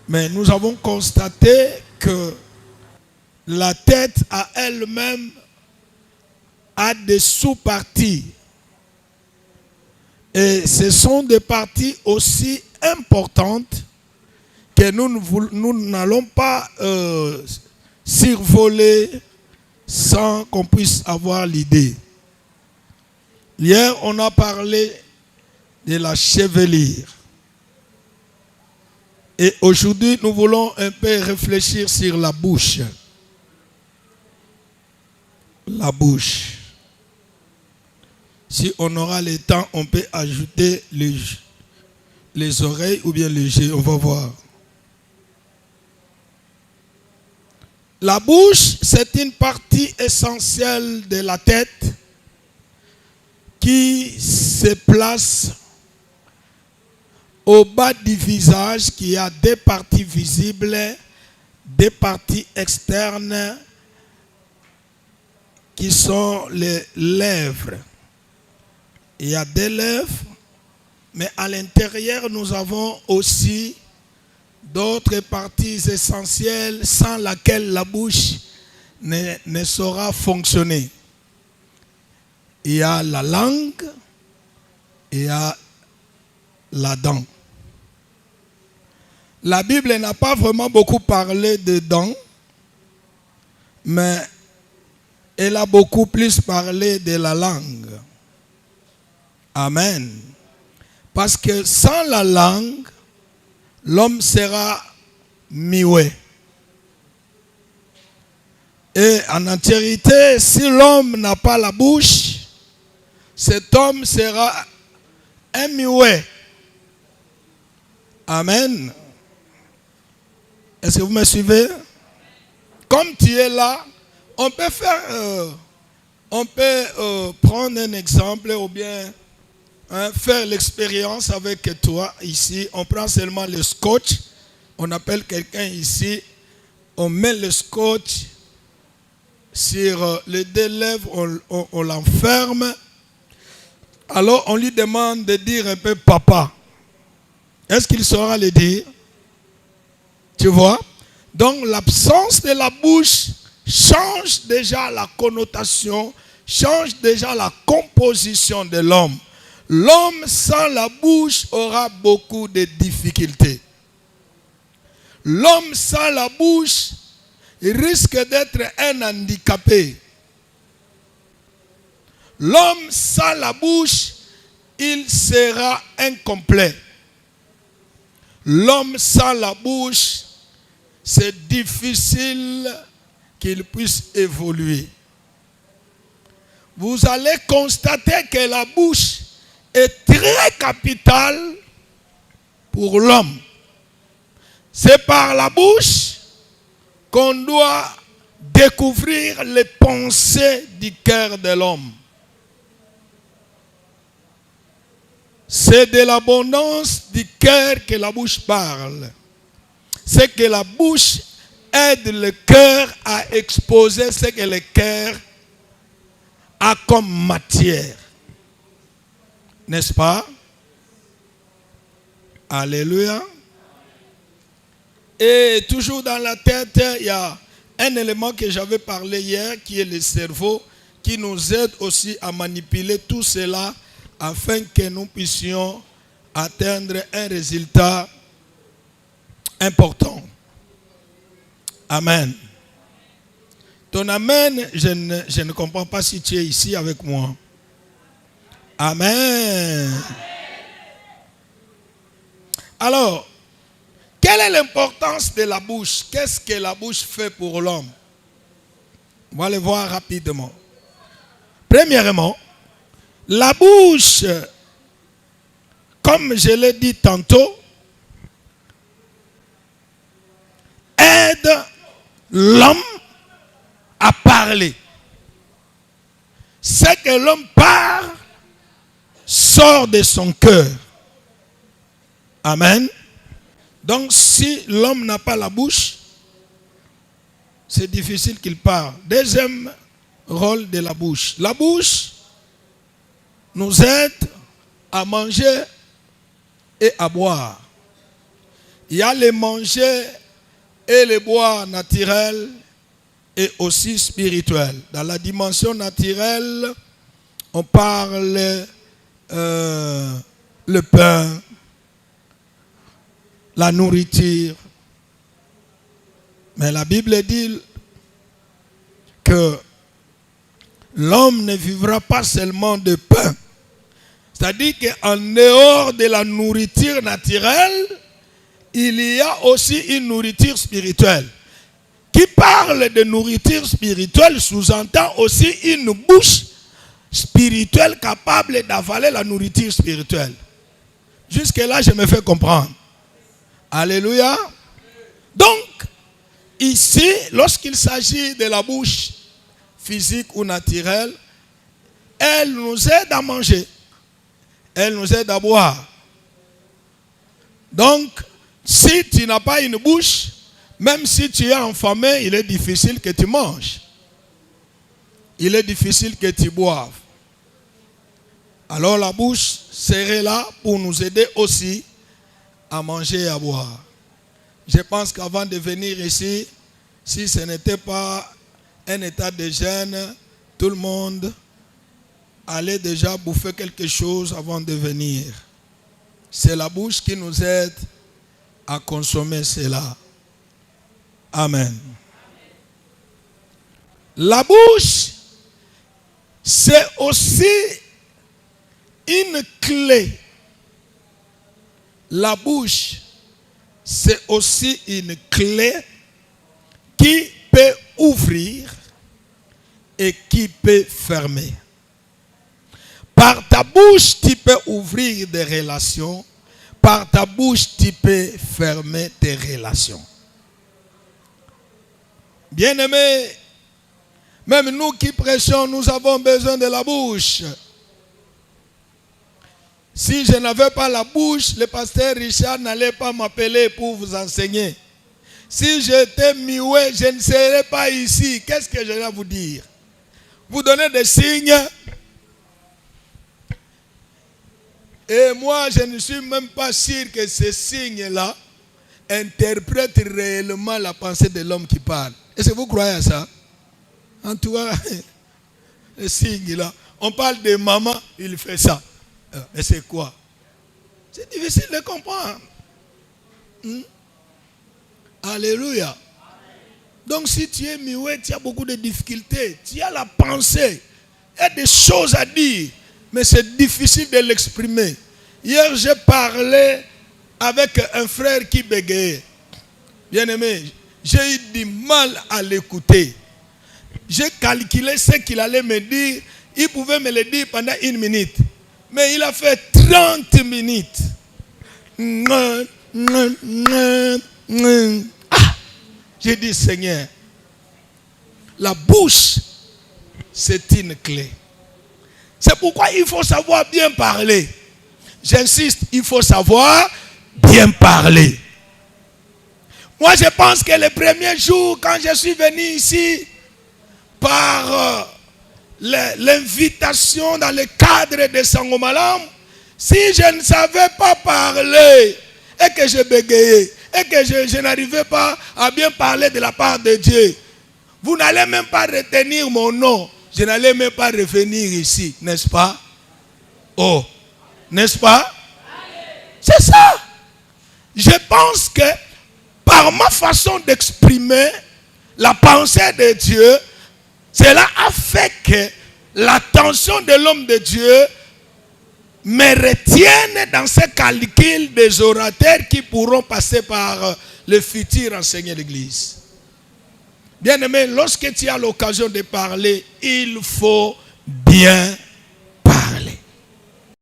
Mais nous avons constaté que la tête à elle-même a des sous-parties. Et ce sont des parties aussi importantes que nous n'allons pas survoler sans qu'on puisse avoir l'idée. Hier, on a parlé de la chevelure. Et aujourd'hui, nous voulons un peu réfléchir sur la bouche. La bouche. Si on aura le temps, on peut ajouter les oreilles ou bien les yeux. On va voir. La bouche, c'est une partie essentielle de la tête qui se place au bas du visage, qui a des parties visibles, des parties externes qui sont les lèvres. Il y a des lèvres, mais à l'intérieur, nous avons aussi d'autres parties essentielles sans lesquelles la bouche ne saura fonctionner. Il y a la langue, il y a la dent. La Bible n'a pas vraiment beaucoup parlé de dents, mais elle a beaucoup plus parlé de la langue. Amen. Parce que sans la langue, l'homme sera muet. Et en entièreté, si l'homme n'a pas la bouche, cet homme sera un muet. Amen. Est-ce que vous me suivez? Comme tu es là, on peut prendre un exemple ou bien faire l'expérience avec toi ici. On prend seulement le scotch. On appelle quelqu'un ici. On met le scotch sur les deux lèvres. On l'enferme. Alors on lui demande de dire un peu papa. Est-ce qu'il saura le dire? Tu vois? Donc l'absence de la bouche change déjà la connotation, change déjà la composition de l'homme. L'homme sans la bouche aura beaucoup de difficultés. L'homme sans la bouche risque d'être un handicapé. L'homme sans la bouche, il sera incomplet. L'homme sans la bouche, c'est difficile qu'il puisse évoluer. Vous allez constater que la bouche est très capitale pour l'homme. C'est par la bouche qu'on doit découvrir les pensées du cœur de l'homme. C'est de l'abondance du cœur que la bouche parle. C'est que la bouche aide le cœur à exposer ce que le cœur a comme matière. N'est-ce pas? Alléluia. Et toujours dans la tête, il y a un élément que j'avais parlé hier, qui est le cerveau, qui nous aide aussi à manipuler tout cela afin que nous puissions atteindre un résultat important. Amen. Ton amen, je ne comprends pas si tu es ici avec moi. Amen. Alors, quelle est l'importance de la bouche? Qu'est-ce que la bouche fait pour l'homme? On va le voir rapidement. Premièrement, la bouche, comme je l'ai dit tantôt, aide l'homme à parler. Ce que l'homme parle sort de son cœur. Amen. Donc si l'homme n'a pas la bouche, c'est difficile qu'il parle. Deuxième rôle de la bouche. La bouche nous aide à manger et à boire. Il y a les manger et les boire naturels et aussi spirituels. Dans la dimension naturelle, on parle le pain, la nourriture. Mais la Bible dit que l'homme ne vivra pas seulement de pain. C'est-à-dire qu'en dehors de la nourriture naturelle, il y a aussi une nourriture spirituelle. Qui parle de nourriture spirituelle sous-entend aussi une bouche spirituelle capable d'avaler la nourriture spirituelle. Jusque-là, je me fais comprendre. Alléluia. Donc, ici, lorsqu'il s'agit de la bouche physique ou naturelle, elle nous aide à manger. Elle nous aide à boire. Donc, si tu n'as pas une bouche, même si tu es affamé, il est difficile que tu manges. Il est difficile que tu boives. Alors la bouche serait là pour nous aider aussi à manger et à boire. Je pense qu'avant de venir ici, si ce n'était pas un état de gêne, tout le monde allait déjà bouffer quelque chose avant de venir. C'est la bouche qui nous aide à consommer cela. Amen. La bouche, c'est aussi une clé. La bouche, c'est aussi une clé qui peut ouvrir et qui peut fermer. Par ta bouche, tu peux ouvrir des relations. Par ta bouche, tu peux fermer tes relations. Bien-aimés, même nous qui prêchons, nous avons besoin de la bouche. Si je n'avais pas la bouche, le pasteur Richard n'allait pas m'appeler pour vous enseigner. Si j'étais muet, je ne serais pas ici. Qu'est-ce que je vais vous dire? Vous donnez des signes. Et moi, je ne suis même pas sûr que ces signes-là interprètent réellement la pensée de l'homme qui parle. Est-ce que vous croyez à ça? En tout cas, les signes-là. On parle de maman, il fait ça. Mais c'est quoi? C'est difficile de comprendre. Alléluia. Donc si tu es muet, tu as beaucoup de difficultés. Tu as la pensée. Il y a des choses à dire. Mais c'est difficile de l'exprimer. Hier, j'ai parlé avec un frère qui bégayait. Bien-aimé, j'ai eu du mal à l'écouter. J'ai calculé ce qu'il allait me dire. Il pouvait me le dire pendant 1 minute. Mais il a fait 30 minutes. J'ai dit, Seigneur, la bouche, c'est une clé. C'est pourquoi il faut savoir bien parler. J'insiste, il faut savoir bien parler. Moi, je pense que les premiers jours, quand je suis venu ici, par l'invitation dans le cadre de Sangomalam, si je ne savais pas parler, et que je bégayais, et que je n'arrivais pas à bien parler de la part de Dieu, vous n'allez même pas retenir mon nom. Je n'allais même pas revenir ici, n'est-ce pas? Oh, n'est-ce pas? C'est ça. Je pense que par ma façon d'exprimer la pensée de Dieu, cela a fait que l'attention de l'homme de Dieu me retienne dans ce calcul des orateurs qui pourront passer par le futur enseigner l'Église. Bien-aimé, lorsque tu as l'occasion de parler, il faut bien